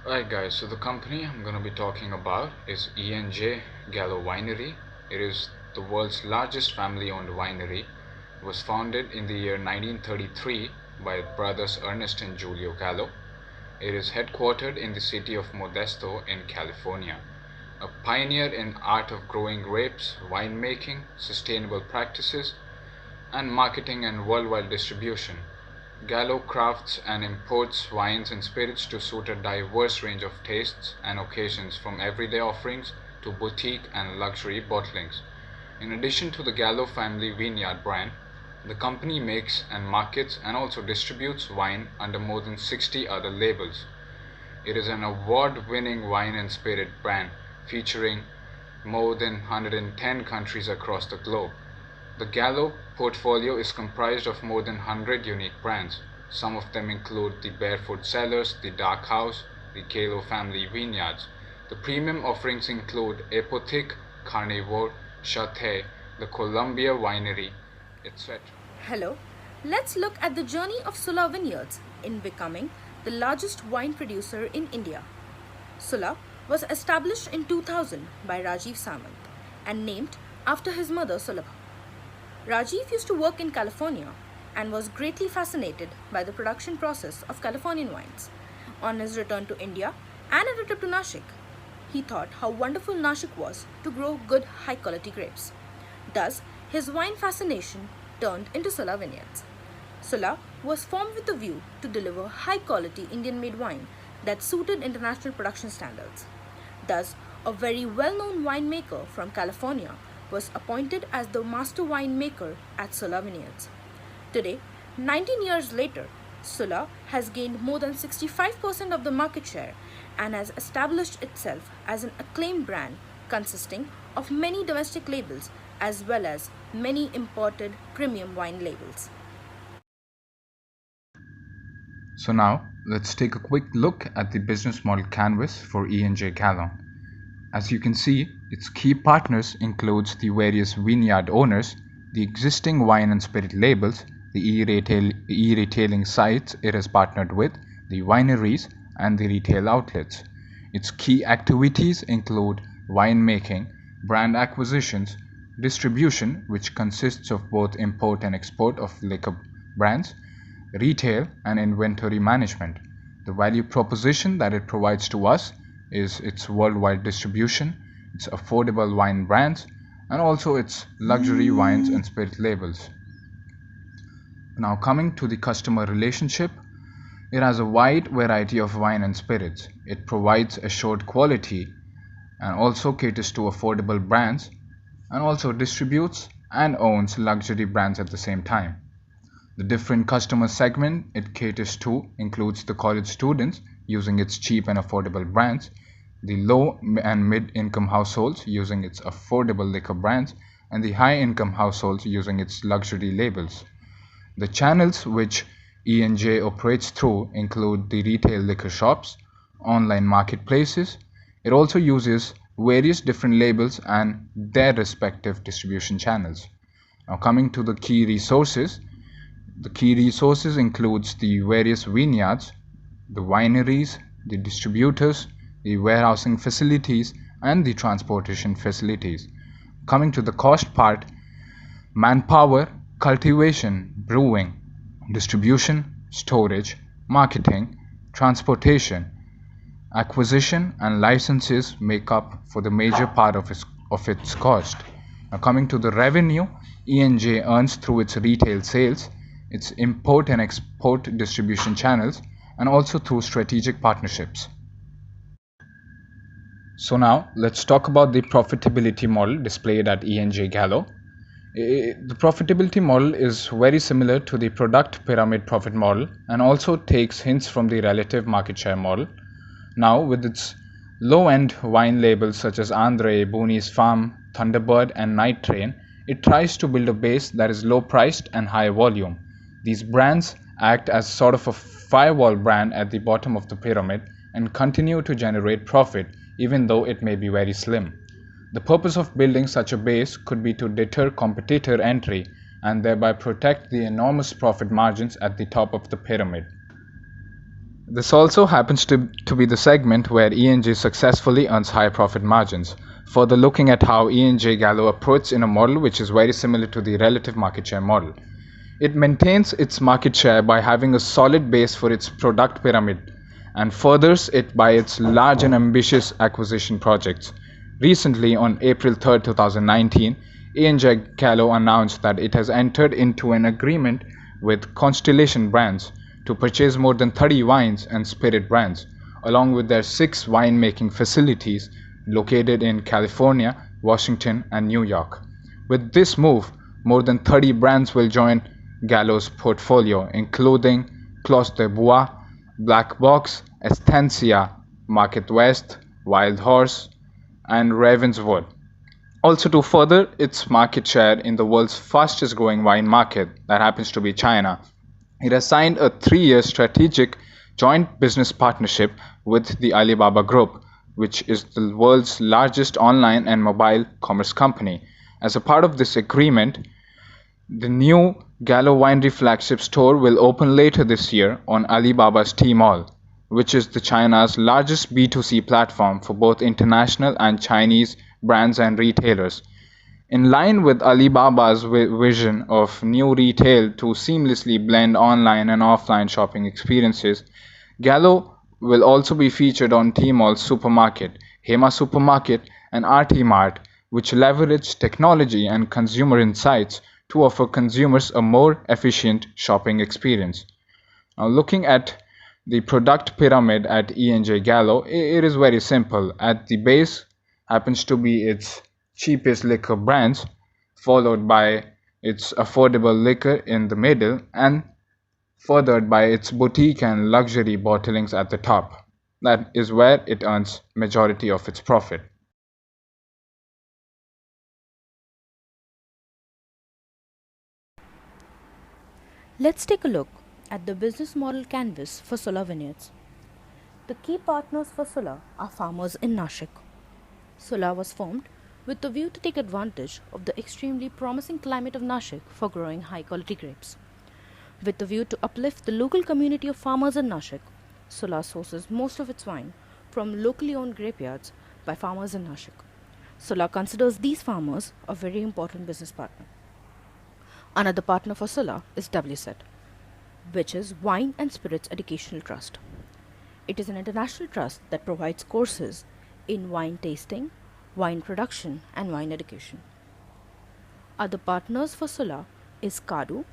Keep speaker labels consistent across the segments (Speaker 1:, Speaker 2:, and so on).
Speaker 1: Alright guys, so the company I'm going to be talking about is E&J Gallo Winery. It is the world's largest family-owned winery. It was founded in the year 1933 by brothers Ernest and Julio Gallo. It is headquartered in the city of Modesto in California. A pioneer in art of growing grapes, winemaking, sustainable practices, and marketing and worldwide distribution. Gallo crafts and imports wines and spirits to suit a diverse range of tastes and occasions, from everyday offerings to boutique and luxury bottlings. In addition to the Gallo family vineyard brand, the company makes and markets and also distributes wine under more than 60 other labels. It is an award-winning wine and spirit brand featuring more than 110 countries across the globe. The Gallo portfolio is comprised of more than 100 unique brands. Some of them include the Barefoot Cellars, the Dark House, the Gallo family vineyards. The premium offerings include Apothic, Carnivore, Chate, the Columbia Winery, etc.
Speaker 2: Hello, let's look at the journey of Sula Vineyards in becoming the largest wine producer in India. Sula was established in 2000 by Rajiv Samant and named after his mother Sulabha. Rajiv used to work in California and was greatly fascinated by the production process of Californian wines. On his return to India and at a trip to Nashik, he thought how wonderful Nashik was to grow good high quality grapes. Thus, his wine fascination turned into Sula Vineyards. Sula was formed with a view to deliver high quality Indian made wine that suited international production standards. Thus, a very well known winemaker from California was appointed as the master winemaker at Sula Vineyards. Today, 19 years later, Sula has gained more than 65% of the market share and has established itself as an acclaimed brand consisting of many domestic labels as well as many imported premium wine labels.
Speaker 1: So now let's take a quick look at the business model canvas for E&J Gallo. As you can see, its key partners includes the various vineyard owners, the existing wine and spirit labels, the e-retailing sites it has partnered with, the wineries, and the retail outlets. Its key activities include winemaking, brand acquisitions, distribution, which consists of both import and export of liquor brands, retail, and inventory management. The value proposition that it provides to us is its worldwide distribution, its affordable wine brands, and also its luxury wines and spirit labels. Now, coming to the customer relationship, it has a wide variety of wine and spirits. It provides assured quality and also caters to affordable brands, and also distributes and owns luxury brands at the same time. The different customer segment it caters to includes the college students using its cheap and affordable brands, the low and mid-income households using its affordable liquor brands, and the high-income households using its luxury labels. The channels which E&J operates through include the retail liquor shops, online marketplaces. It also uses various different labels and their respective distribution channels. Now, coming to the key resources, the key resources includes the various vineyards, the wineries, the distributors, the warehousing facilities, and the transportation facilities. Coming to the cost part, manpower, cultivation, brewing, distribution, storage, marketing, transportation, acquisition, and licenses make up for the major part of its cost. Now, coming to the revenue, E&J earns through its retail sales, its import and export distribution channels, and also through strategic partnerships. So now let's talk about the profitability model displayed at E&J Gallo. The profitability model is very similar to the product pyramid profit model and also takes hints from the relative market share model. Now, with its low-end wine labels such as Andre, Boonies Farm, Thunderbird, and Night Train, it tries to build a base that is low-priced and high volume. These brands act as sort of a firewall brand at the bottom of the pyramid and continue to generate profit even though it may be very slim. The purpose of building such a base could be to deter competitor entry and thereby protect the enormous profit margins at the top of the pyramid. This also happens to be the segment where E&J successfully earns high profit margins. Further looking at how E&J Gallo approaches in a model which is very similar to the relative market share model. It maintains its market share by having a solid base for its product pyramid and furthers it by its large and ambitious acquisition projects. Recently, on April 3, 2019, E&J Gallo announced that it has entered into an agreement with Constellation Brands to purchase more than 30 wines and spirit brands, along with their 6 winemaking facilities located in California, Washington, and New York. With this move, more than 30 brands will join Gallo's portfolio, including Clos de Bois, Black Box, Estancia, Market West, Wild Horse, and Ravenswood. Also, to further its market share in the world's fastest growing wine market, that happens to be China, it has signed a 3-year strategic joint business partnership with the Alibaba Group, which is the world's largest online and mobile commerce company. As a part of this agreement, the new Gallo Winery flagship store will open later this year on Alibaba's Tmall, which is the China's largest B2C platform for both international and Chinese brands and retailers. In line with Alibaba's vision of new retail to seamlessly blend online and offline shopping experiences, Gallo will also be featured on Tmall Supermarket, Hema Supermarket, and RT Mart, which leverage technology and consumer insights to offer consumers a more efficient shopping experience. Now, looking at the product pyramid at E&J Gallo, it is very simple. At the base happens to be its cheapest liquor brands, followed by its affordable liquor in the middle, and furthered by its boutique and luxury bottlings at the top. That is where it earns majority of its profit.
Speaker 2: Let's take a look at the business model canvas for Sula Vineyards. The key partners for Sula are farmers in Nashik. Sula was formed with the view to take advantage of the extremely promising climate of Nashik for growing high quality grapes. With the view to uplift the local community of farmers in Nashik, Sula sources most of its wine from locally owned grapeyards by farmers in Nashik. Sula considers these farmers a very important business partner. Another partner for Sula is WSET, which is Wine and Spirits Educational Trust. It is an international trust that provides courses in wine tasting, wine production, and wine education. Other partners for Sula is Kadu,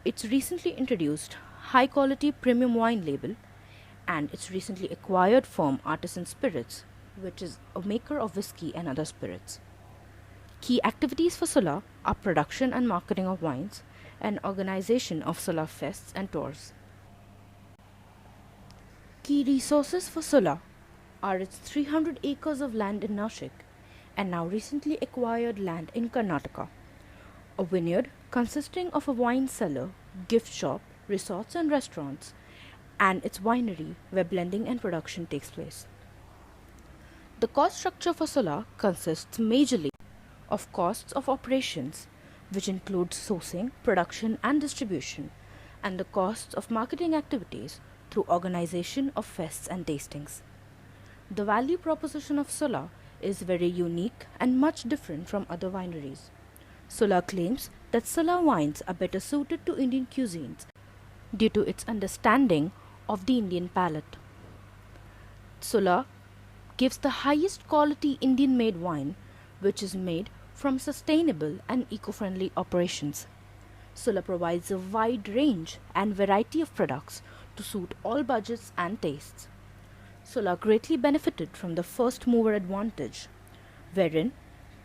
Speaker 2: its recently introduced high quality premium wine label, and its recently acquired firm Artisan Spirits, which is a maker of whiskey and other spirits. Key activities for Sula are production and marketing of wines and organization of Sula fests and tours. Key resources for Sula are its 300 acres of land in Nashik and now recently acquired land in Karnataka, a vineyard consisting of a wine cellar, gift shop, resorts and restaurants, and its winery where blending and production takes place. The cost structure for Sula consists majorly of costs of operations, which includes sourcing, production and distribution, and the costs of marketing activities through organization of fests and tastings. The value proposition of Sula is very unique and much different from other wineries. Sula claims that Sula wines are better suited to Indian cuisines due to its understanding of the Indian palate. Sula gives the highest quality Indian made wine, which is made from sustainable and eco-friendly operations. Sula provides a wide range and variety of products to suit all budgets and tastes. Sula greatly benefited from the first mover advantage, wherein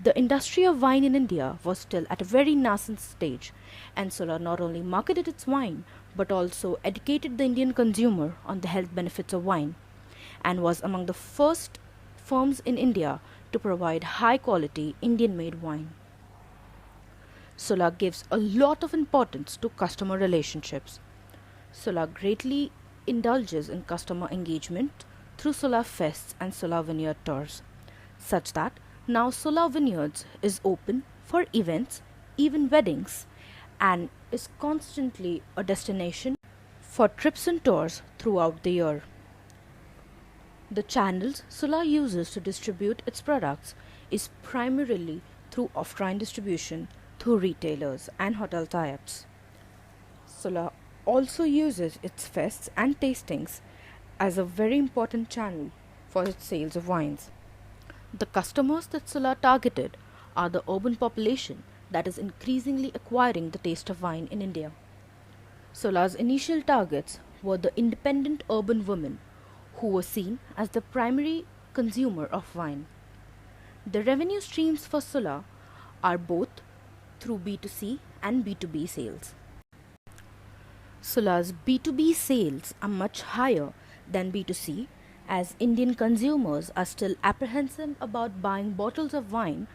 Speaker 2: the industry of wine in India was still at a very nascent stage, and Sula not only marketed its wine but also educated the Indian consumer on the health benefits of wine, and was among the first firms in India to provide high quality Indian made wine. Sula gives a lot of importance to customer relationships. Sula greatly indulges in customer engagement through Sula Fests and Sula Vineyard tours, such that now Sula Vineyards is open for events, even weddings, and is constantly a destination for trips and tours throughout the year. The channels Sula uses to distribute its products is primarily through offline distribution through retailers and hotel tie-ups. Sula also uses its fests and tastings as a very important channel for its sales of wines. The customers that Sula targeted are the urban population that is increasingly acquiring the taste of wine in India. Sula's initial targets were the independent urban women who were seen as the primary consumer of wine. The revenue streams for Sula are both through B2C and B2B sales. Sula's B2B sales are much higher than B2C as Indian consumers are still apprehensive about buying bottles of wine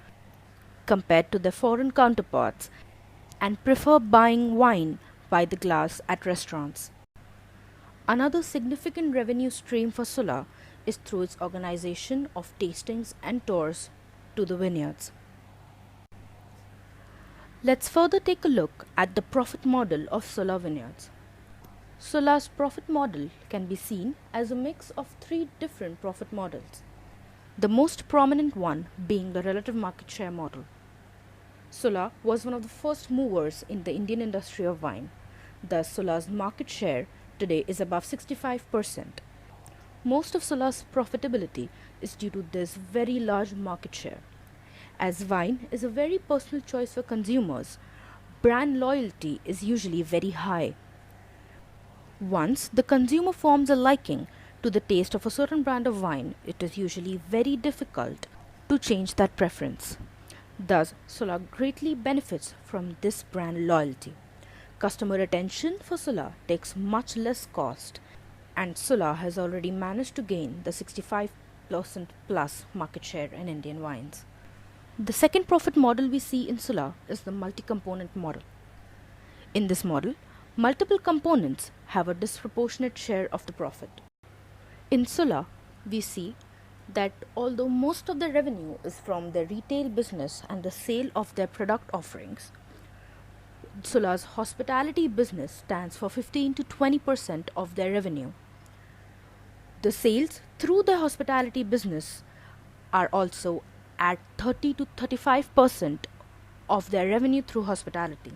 Speaker 2: compared to their foreign counterparts and prefer buying wine by the glass at restaurants. Another significant revenue stream for Sula is through its organization of tastings and tours to the vineyards. Let's further take a look at the profit model of Sula Vineyards. Sula's profit model can be seen as a mix of three different profit models, the most prominent one being the relative market share model. Sula was one of the first movers in the Indian industry of wine. Thus, Sula's market share today is above 65%. Most of Sula's profitability is due to this very large market share. As wine is a very personal choice for consumers, brand loyalty is usually very high. Once the consumer forms a liking to the taste of a certain brand of wine, it is usually very difficult to change that preference. Thus, Sula greatly benefits from this brand loyalty. Customer retention for Sula takes much less cost, and Sula has already managed to gain the 65% plus market share in Indian wines. The second profit model we see in Sula is the multi-component model. In this model, multiple components have a disproportionate share of the profit. In Sula, we see that although most of the revenue is from their retail business and the sale of their product offerings, Sula's hospitality business stands for 15 to 20% of their revenue. The sales through the hospitality business are also at 30 to 35% of their revenue through hospitality.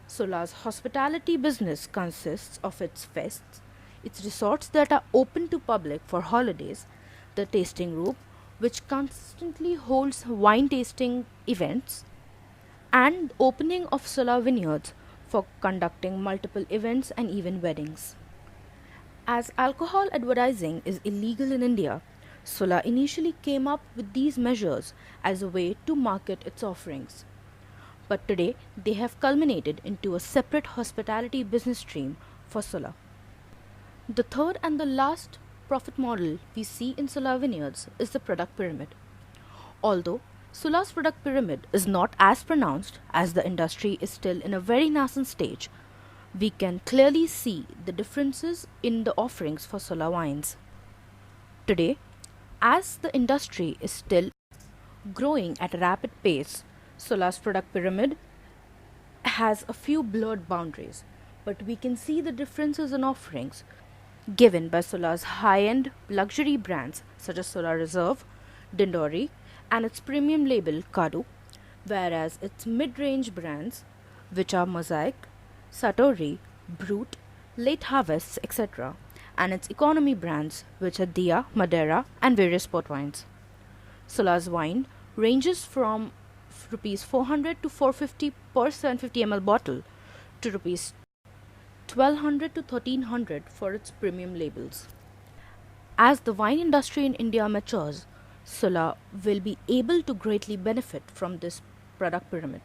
Speaker 2: Sula's hospitality business consists of its fests, its resorts that are open to public for holidays, the tasting room, which constantly holds wine tasting events, and opening of Sula vineyards for conducting multiple events and even weddings. As alcohol advertising is illegal in India, Sula initially came up with these measures as a way to market its offerings. But today they have culminated into a separate hospitality business stream for Sula. The third and the last profit model we see in Sula Vineyards is the product pyramid. Although Sula's product pyramid is not as pronounced as the industry is still in a very nascent stage, we can clearly see the differences in the offerings for Sula wines. Today, as the industry is still growing at a rapid pace, Sula's product pyramid has a few blurred boundaries, but we can see the differences in offerings given by Sula's high-end luxury brands such as Sula Reserve, Dindori, and its premium label Kadu, whereas its mid-range brands, which are Mosaic, Satori, Brut, Late Harvests, etc., and its economy brands, which are Dia, Madeira, and various port wines. Sula's wine ranges from Rs 400 to 450 per 750 ml bottle to Rs 1200 to 1300 for its premium labels. As the wine industry in India matures, Sula will be able to greatly benefit from this product pyramid.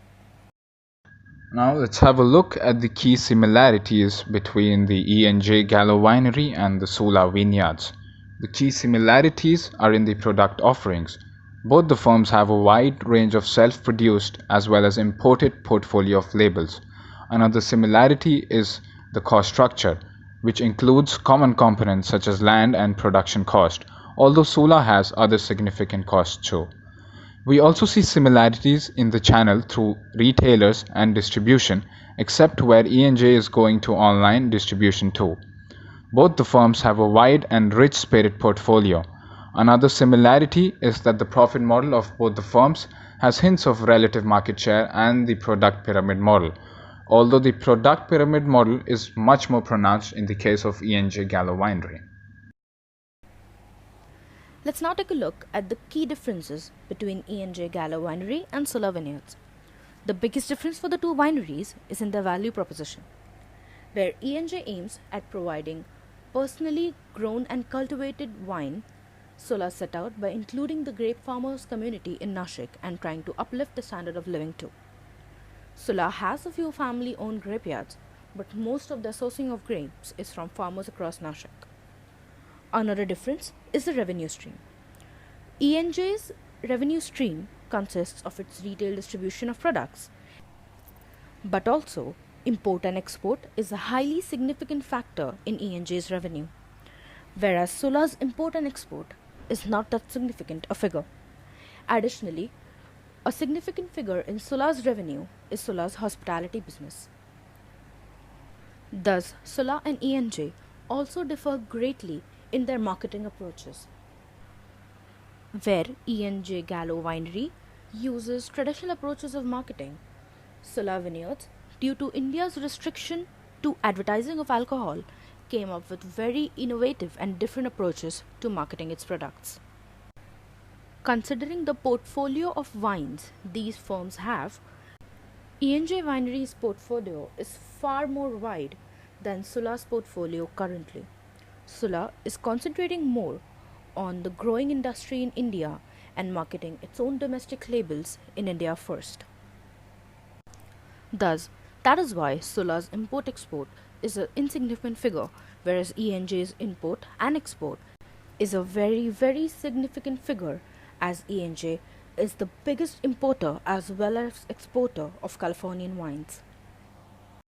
Speaker 1: Now let's have a look at the key similarities between the E&J Gallo Winery and the Sula Vineyards. The key similarities are in the product offerings. Both the firms have a wide range of self-produced as well as imported portfolio of labels. Another similarity is the cost structure, which includes common components such as land and production cost, although Sula has other significant costs too. We also see similarities in the channel through retailers and distribution, except where E&J is going to online distribution too. Both the firms have a wide and rich spirit portfolio. Another similarity is that the profit model of both the firms has hints of relative market share and the product pyramid model, although the product pyramid model is much more pronounced in the case of E&J Gallo Winery.
Speaker 2: Let's now take a look at the key differences between E&J Gallo Winery and Sula Vineyards. The biggest difference for the two wineries is in their value proposition, where E&J aims at providing personally grown and cultivated wine. Sula set out by including the grape farmers community in Nashik and trying to uplift the standard of living too. Sula has a few family-owned grapeyards, but most of their sourcing of grapes is from farmers across Nashik. Another difference is the revenue stream. E&J's revenue stream consists of its retail distribution of products, but also import and export is a highly significant factor in E&J's revenue, whereas Sula's import and export is not that significant a figure. Additionally, a significant figure in Sula's revenue is Sula's hospitality business. Thus, Sula and E&J also differ greatly in their marketing approaches, where E&J Gallo Winery uses traditional approaches of marketing. Sula Vineyards, due to India's restriction to advertising of alcohol, came up with very innovative and different approaches to marketing its products. Considering the portfolio of wines these firms have, E&J Winery's portfolio is far more wide than Sula's portfolio currently. Sula is concentrating more on the growing industry in India and marketing its own domestic labels in India first. Thus, that is why Sula's import-export is an insignificant figure, whereas E&J's import and export is a very, very significant figure, as E&J is the biggest importer as well as exporter of Californian wines.